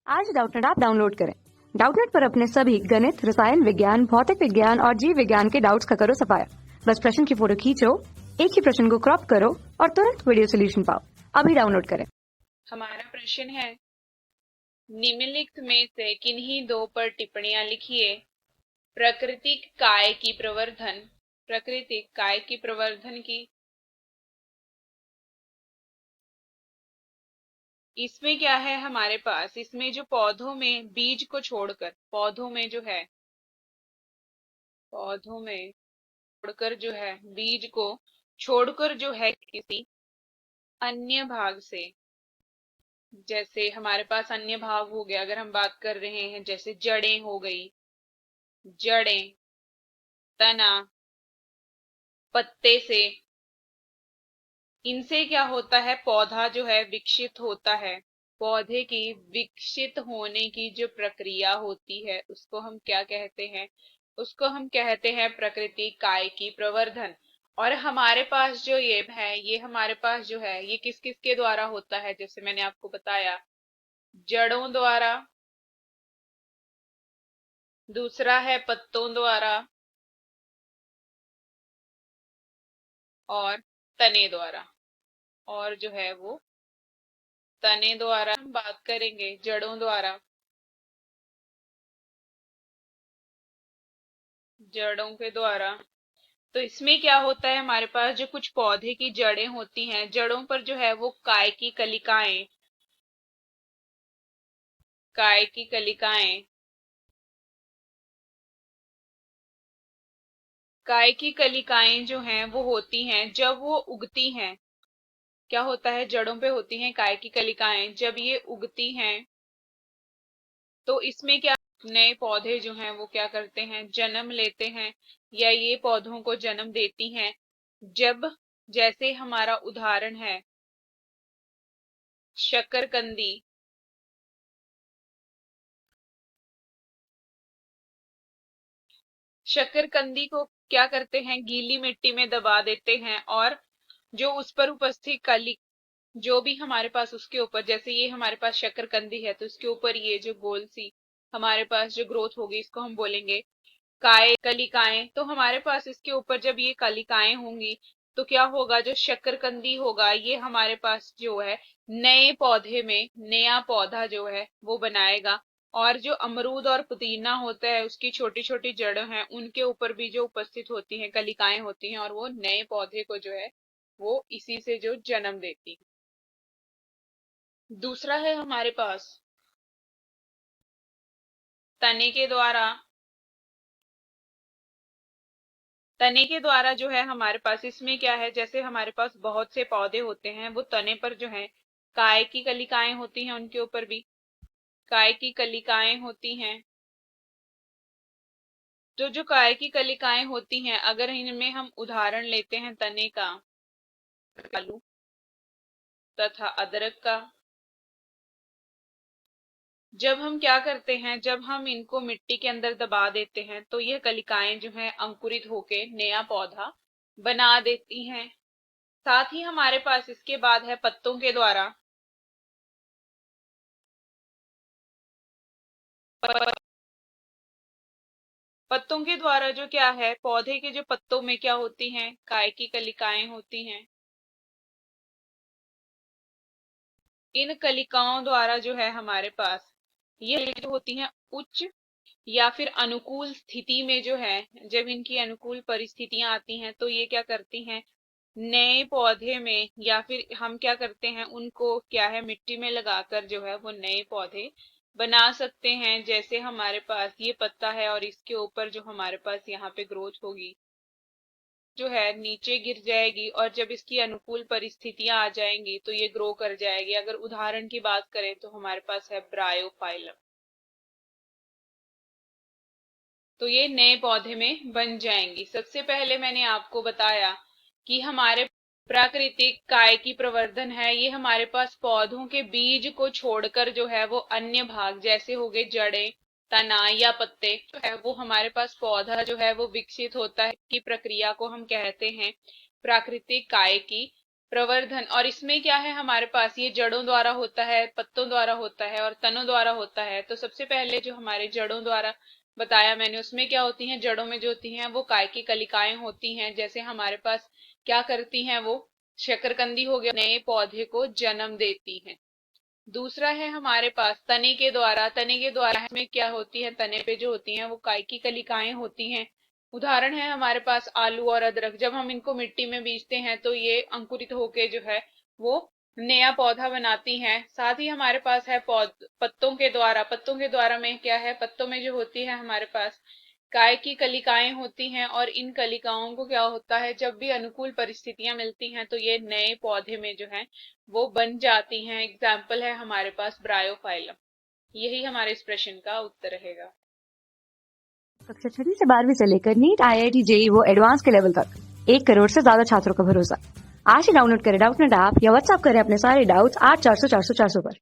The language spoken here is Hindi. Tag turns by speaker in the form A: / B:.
A: आज डाउटनेट ऐप डाउनलोड करें। डाउटनेट पर अपने सभी गणित, रसायन विज्ञान, भौतिक विज्ञान और जीव विज्ञान के डाउट्स का करो सफाया। बस प्रश्न की फोटो खींचो, एक ही प्रश्न को क्रॉप करो और तुरंत वीडियो सोल्यूशन पाओ। अभी डाउनलोड करें।
B: हमारा प्रश्न है, निम्नलिखित में से किन्हीं दो पर टिप्पणियां लिखिए। प्राकृतिक काय की प्रवर्धन की। इसमें क्या है हमारे पास, इसमें जो पौधों में बीज को छोड़कर, पौधों में जो है बीज को छोड़कर जो है किसी अन्य भाग से, जैसे हमारे पास अन्य भाग हो गया, अगर हम बात कर रहे हैं जैसे जड़ें हो गई, जड़ें, तना, पत्ते से, इनसे क्या होता है, पौधा जो है विकसित होता है। पौधे की विकसित होने की जो प्रक्रिया होती है उसको हम क्या कहते हैं, उसको हम कहते हैं प्राकृतिक काय की प्रवर्धन। और हमारे पास जो ये है, ये हमारे पास जो है ये किस किस के द्वारा होता है, जैसे मैंने आपको बताया, जड़ों द्वारा, दूसरा है पत्तों द्वारा, और तने द्वारा। और जो है वो तने द्वारा हम बात करेंगे, जड़ों द्वारा, जड़ों के द्वारा। तो इसमें क्या होता है, हमारे पास जो कुछ पौधे की जड़ें होती हैं, जड़ों पर जो है वो काय की कलिकाएं, काय की कलिकाएं जो हैं वो होती हैं जब वो उगती हैं। क्या होता है, जड़ों पे होती हैं काय की कलिकाएं, जब ये उगती हैं तो इसमें क्या, नए पौधे जो हैं वो क्या करते हैं, जन्म लेते हैं, या ये पौधों को जन्म देती हैं। जब, जैसे हमारा उदाहरण है शकरकंदी, शकरकंदी को क्या करते हैं, गीली मिट्टी में दबा देते हैं, और जो उस पर उपस्थित कली, जो भी हमारे पास उसके ऊपर, जैसे ये हमारे पास शकरकंदी है तो इसके ऊपर ये जो गोल सी हमारे पास जो ग्रोथ होगी इसको हम बोलेंगे काय, कलिकाएं। तो हमारे पास इसके ऊपर जब ये कलिकाएं होंगी तो क्या होगा, जो शकरकंदी होगा ये हमारे पास जो है नए पौधे में नया पौधा जो है वो बनाएगा। और जो अमरूद और पुदीना होता है उसकी छोटी छोटी जड़ें हैं, उनके ऊपर भी जो उपस्थित होती हैं कलिकाएं होती हैं, और वो नए पौधे को जो है वो इसी से जो जन्म देती है। दूसरा है हमारे पास तने के द्वारा, तने के द्वारा जो है हमारे पास, इसमें क्या है, जैसे हमारे पास बहुत से पौधे होते हैं, वो तने पर जो है काय की कलिकाएं होती हैं, उनके ऊपर भी काय की कलिकाएं होती हैं। तो जो काय की कलिकाएं होती हैं, अगर इनमें हम उदाहरण लेते हैं तने का, आलू तथा अदरक का, जब हम क्या करते हैं, जब हम इनको मिट्टी के अंदर दबा देते हैं तो यह कलिकाएं जो है अंकुरित होके नया पौधा बना देती हैं। साथ ही हमारे पास इसके बाद है पत्तों के द्वारा, पत्तों के द्वारा जो क्या है, पौधे के जो पत्तों में क्या होती हैं, काय की कलिकाएं होती हैं। इन कलिकाओं द्वारा जो है हमारे पास ये जो होती हैं उच्च या फिर अनुकूल स्थिति में जो है, जब इनकी अनुकूल परिस्थितियां आती हैं तो ये क्या करती हैं, नए पौधे में, या फिर हम क्या करते हैं उनको क्या है मिट्टी में लगाकर जो है वो नए पौधे बना सकते हैं। जैसे हमारे पास ये पत्ता है और इसके ऊपर जो हमारे पास यहाँ पे ग्रोथ होगी जो है नीचे गिर जाएगी, और जब इसकी अनुकूल परिस्थितियां आ जाएंगी तो ये ग्रो कर जाएगी। अगर उदाहरण की बात करें तो हमारे पास है ब्रायोफाइलम, तो ये नए पौधे में बन जाएंगी। सबसे पहले मैंने आपको बताया कि हमारे प्राकृतिक काय की प्रवर्धन है, ये हमारे पास पौधों के बीज को छोड़कर जो है वो अन्य भाग, जैसे हो गए जड़ें, तना या पत्ते, जो है वो हमारे पास पौधा जो है वो विकसित होता है की प्रक्रिया को हम कहते हैं प्राकृतिक काय की प्रवर्धन। और इसमें क्या है हमारे पास, ये जड़ों द्वारा होता है, पत्तों द्वारा होता है और तनों द्वारा होता है। तो सबसे पहले जो हमारे जड़ों द्वारा बताया मैंने, उसमें क्या होती हैं, जड़ों में जो होती हैं वो काय की कलिकाएं होती हैं। जैसे हमारे पास क्या करती हैं, वो शकरकंदी हो गया, नए पौधे को जन्म देती हैं। दूसरा है हमारे पास तने के द्वारा। तने के द्वारा इसमें क्या होती है, तने पे जो होती हैं वो काय की कलिकाएं होती हैं। उदाहरण है हमारे पास आलू और अदरक। जब हम इनको मिट्टी में बीजते हैं तो ये अंकुरित होके जो है वो नया पौधा बनाती हैं। साथ ही हमारे पास है पत्तों के द्वारा। पत्तों के द्वारा में क्या है, पत्तों में जो होती है हमारे पास काय की कलिकाएं होती हैं, और इन कलिकाओं को क्या होता है, जब भी अनुकूल परिस्थितियां मिलती हैं तो ये नए पौधे में जो है वो बन जाती हैं। एग्जाम्पल है हमारे पास ब्रायोफाइलम। यही हमारे इस प्रश्न का उत्तर रहेगा।
A: कक्षा 6वीं से 12वीं से लेकर नीट, IIT, JEE वो एडवांस के लेवल तक 1 करोड़ से ज्यादा छात्रों का भरोसा। आज ही डाउनलोड करें डाउटनेट ऐप या व्हाट्सएप करें अपने सारे डाउट्स 8400 400 400 पर।